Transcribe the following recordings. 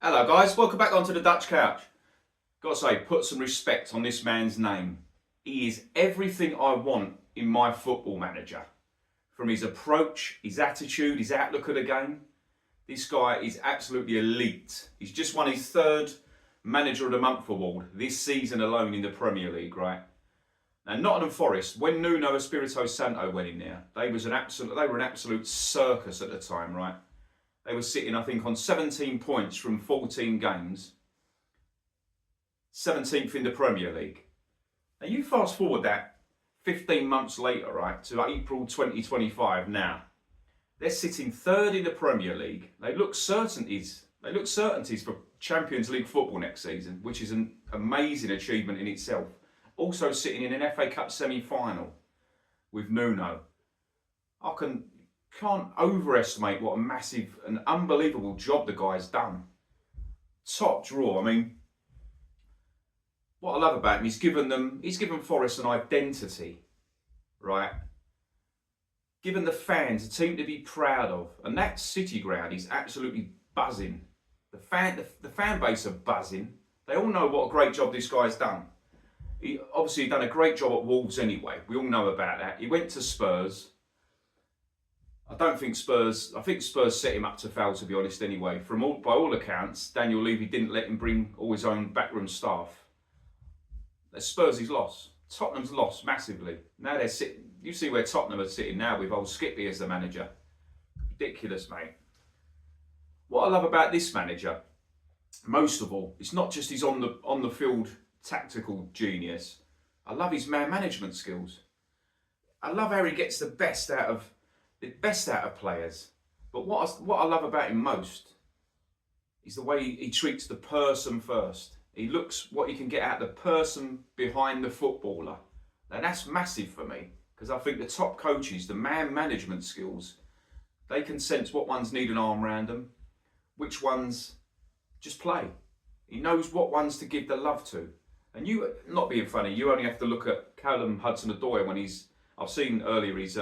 Hello guys, welcome back onto the Dutch Couch. Got to say, put some respect on this man's name. He is everything I want in my football manager. From his approach, his attitude, his outlook at the game. This guy is absolutely elite. He's just won his third Manager of the Month award this season alone in the Premier League, right? Now, Nottingham Forest, when Nuno Espirito Santo went in there, they were an absolute circus at the time, right? They were sitting, I think, on 17 points from 14 games. 17th in the Premier League. Now you fast forward that 15 months later, right, to April 2025 now. They're sitting third in the Premier League. They look certainties for Champions League football next season, which is an amazing achievement in itself. Also sitting in an FA Cup semi-final with Nuno. Can't overestimate what a massive and unbelievable job the guy's done. Top draw. I mean, what I love about him, he's given Forest an identity, right? Given the fans a team to be proud of, and that City ground is absolutely buzzing. The fan base are buzzing. They all know what a great job this guy's done. He obviously done a great job at Wolves anyway. We all know about that. He went to Spurs. I think Spurs set him up to fail, to be honest, anyway. By all accounts, Daniel Levy didn't let him bring all his own backroom staff. Spurs' lost. Tottenham's lost massively. Now they're sitting. You see where Tottenham are sitting now with old Skippy as the manager. Ridiculous, mate. What I love about this manager, most of all, it's not just his on the field tactical genius. I love his man management skills. I love how he gets the best out of players. But what I love about him most is the way he treats the person first. He looks what he can get out of the person behind the footballer. Now that's massive for me, because I think the top coaches, the man management skills, they can sense what ones need an arm around them, which ones just play. He knows what ones to give the love to. And you, not being funny, you only have to look at Callum Hudson-Odoi when I've seen earlier he's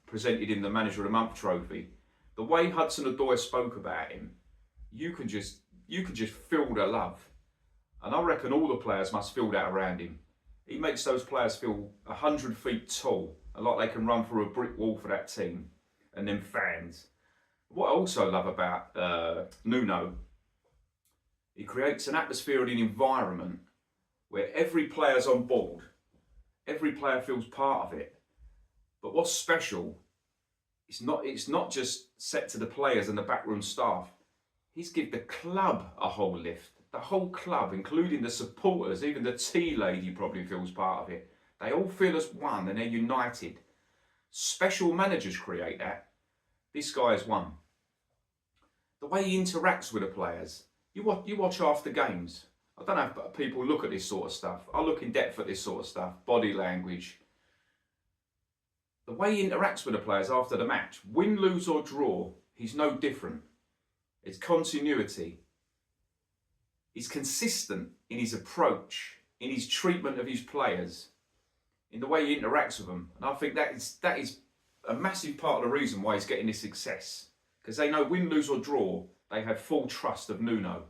presented in the Manager of the Month trophy. The way Hudson-Odoi spoke about him, you can just feel the love. And I reckon all the players must feel that around him. He makes those players feel 100 feet tall, and like they can run through a brick wall for that team. And then fans. What I also love about Nuno, he creates an atmosphere and an environment where every player's on board. Every player feels part of it. But what's special, it's not just set to the players and the backroom staff. He's given the club a whole lift. The whole club, including the supporters, even the tea lady probably feels part of it. They all feel as one and they're united. Special managers create that. This guy is one. The way he interacts with the players. You watch after games. I don't know if people look at this sort of stuff. I look in depth at this sort of stuff. Body language. The way he interacts with the players after the match. Win, lose or draw. He's no different. It's continuity. He's consistent in his approach, in his treatment of his players, in the way he interacts with them. And I think that is a massive part of the reason why he's getting this success. Because they know win, lose or draw, they have full trust of Nuno.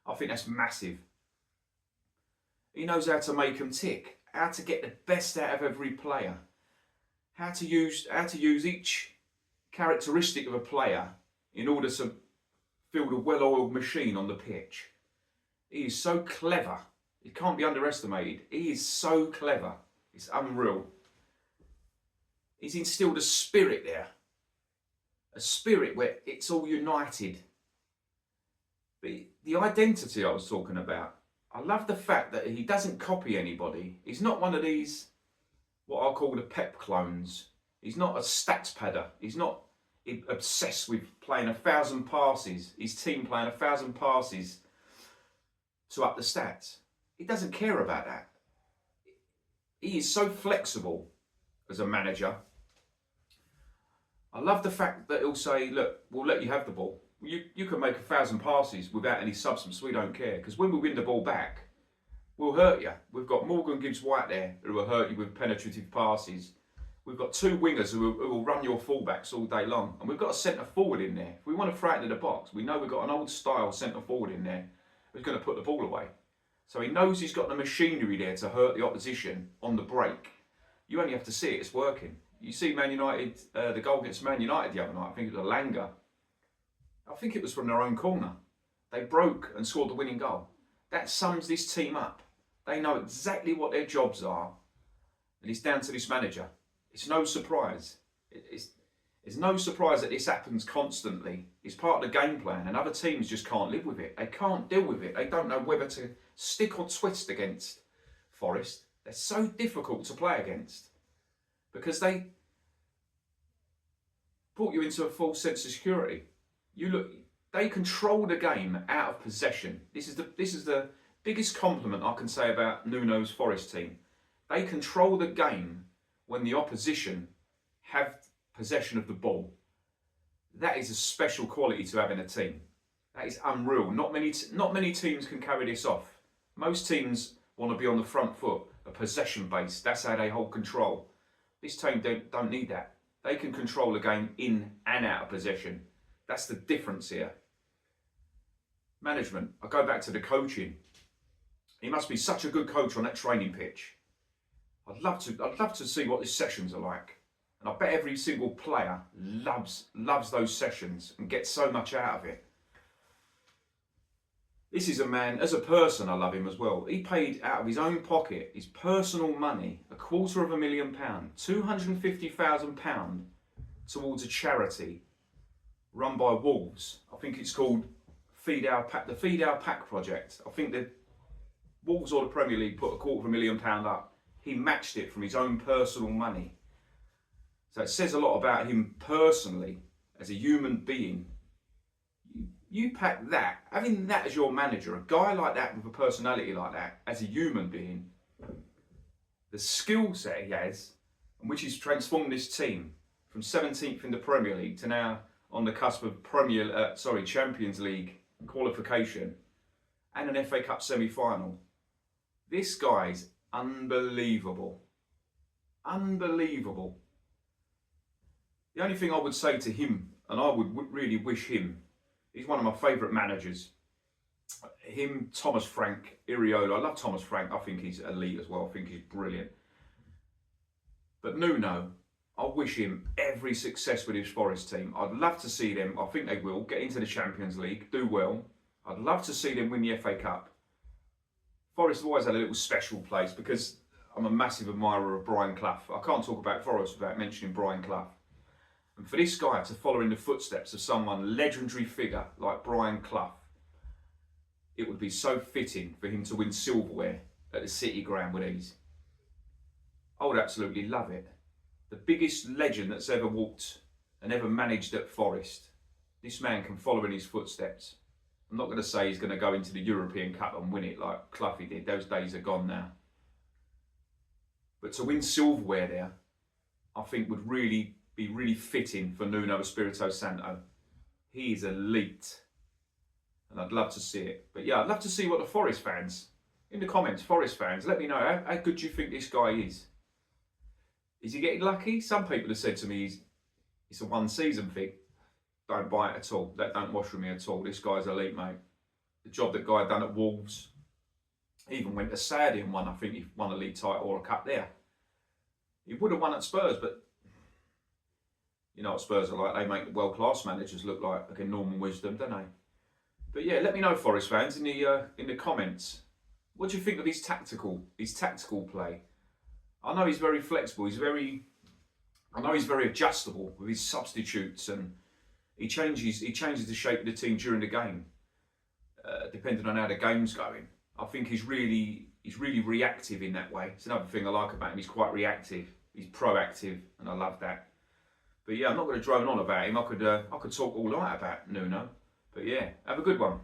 I think that's massive. He knows how to make them tick, how to get the best out of every player, how to use each characteristic of a player in order to build a well-oiled machine on the pitch. He is so clever. It can't be underestimated. He is so clever. It's unreal. He's instilled a spirit there. A spirit where it's all united. But the identity I was talking about, I love the fact that he doesn't copy anybody. He's not one of these, what I'll call the Pep clones. He's not a stats padder. He's not obsessed with playing 1,000 passes. His team playing 1,000 passes to up the stats. He doesn't care about that. He is so flexible as a manager. I love the fact that he'll say, look, we'll let you have the ball. You can make 1,000 passes without any substance. We don't care. Because when we win the ball back, we'll hurt you. We've got Morgan Gibbs-White there who will hurt you with penetrative passes. We've got two wingers who will run your fullbacks all day long. And we've got a centre forward in there. If we want to throw it into the box, we know we've got an old style centre forward in there who's going to put the ball away. So he knows he's got the machinery there to hurt the opposition on the break. You only have to see it, it's working. You see Man United, the goal against Man United the other night, I think it was a Langer. I think it was from their own corner. They broke and scored the winning goal. That sums this team up. They know exactly what their jobs are. And it's down to this manager. It's no surprise. It's no surprise that this happens constantly. It's part of the game plan, and other teams just can't live with it. They can't deal with it. They don't know whether to stick or twist against Forest. They're so difficult to play against because they put you into a false sense of security. They control the game out of possession. This is the biggest compliment I can say about Nuno's Forest team. They control the game when the opposition have possession of the ball. That is a special quality to have in a team. That is unreal. Not many teams can carry this off. Most teams want to be on the front foot, a possession based. That's how they hold control. This team don't need that. They can control the game in and out of possession. That's the difference here. Management. I go back to the coaching. He must be such a good coach on that training pitch. I'd love to see what his sessions are like. And I bet every single player loves those sessions and gets so much out of it. This is a man, as a person, I love him as well. He paid out of his own pocket, his personal money, £250,000, £250,000 towards a charity run by Wolves. I think it's called the Feed Our Pack project. I think the Wolves or the Premier League put £250,000 up. He matched it from his own personal money. So it says a lot about him personally as a human being. You pack that, having that as your manager, a guy like that with a personality like that, as a human being, the skill set he has, and which has transformed this team from 17th in the Premier League to now on the cusp of Champions League qualification and an FA Cup semi-final. This guy's unbelievable. Unbelievable. The only thing I would say to him, and I would really wish him, he's one of my favourite managers. Him, Thomas Frank, Iriolo. I love Thomas Frank. I think he's elite as well. I think he's brilliant. But Nuno, I wish him every success with his Forest team. I'd love to see them, I think they will, get into the Champions League, do well. I'd love to see them win the FA Cup. Forest have always had a little special place because I'm a massive admirer of Brian Clough. I can't talk about Forest without mentioning Brian Clough. And for this guy to follow in the footsteps of someone legendary figure like Brian Clough, it would be so fitting for him to win silverware at the City Ground with ease. I would absolutely love it. The biggest legend that's ever walked and ever managed at Forest. This man can follow in his footsteps. I'm not going to say he's going to go into the European Cup and win it like Cloughy did. Those days are gone now. But to win silverware there, I think would be really fitting for Nuno Espirito Santo. He is elite. And I'd love to see it. But yeah, I'd love to see what the Forest fans, in the comments, Forest fans, let me know, how good do you think this guy is? Is he getting lucky? Some people have said to me it's a one season thing. Don't buy it at all. That don't wash with me at all. This guy's elite, mate. The job that guy done at Wolves. He even went to Saudi and won. I think he won a league title or a cup there. He would have won at Spurs, but you know what Spurs are like. They make the world-class managers look like again Norman Wisdom, don't they? But yeah, let me know, Forest fans, in the comments. What do you think of his tactical play? I know he's very flexible. I know he's very adjustable with his substitutes, and he changes the shape of the team during the game, depending on how the game's going. I think he's really reactive in that way. It's another thing I like about him. He's quite reactive. He's proactive, and I love that. But yeah, I'm not going to drone on about him. I could talk all night about Nuno. But yeah, have a good one.